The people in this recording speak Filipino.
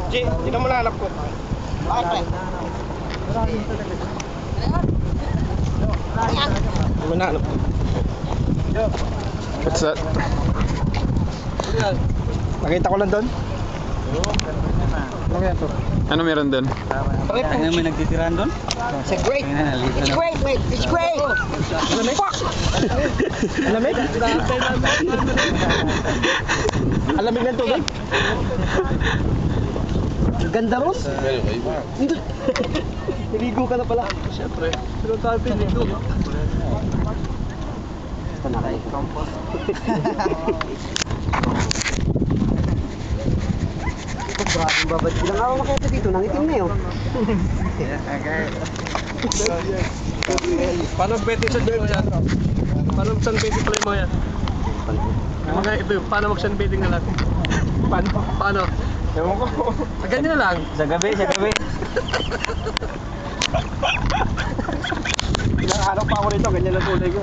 G, dito mo na hanap ko. Bakit pre? Dito mo na hanap ko. What's that? Nakita ko lang doon. Ano yan to? Ano meron doon? Ano may nagtitirahan doon? It's great! It's great, mate! It's great! Fuck! Alamig? Alamig ng tubig? Ganda ron? Niligo ka na pala. Siyempre. Pero tayo piniligo. Ito na kayo. Grabe babad. Ilang araw na kaya ito dito? Nangitim na yun. Paano betting sa demo yan? Paano mag-sun betting pala mo yan? Mga ito yung paano mag-sun betting na natin? Paano? Ewan ko. Ganyan na lang. Sa gabi, sa gabi. Ilang araw pa ako rito, ganyan na tulay ko.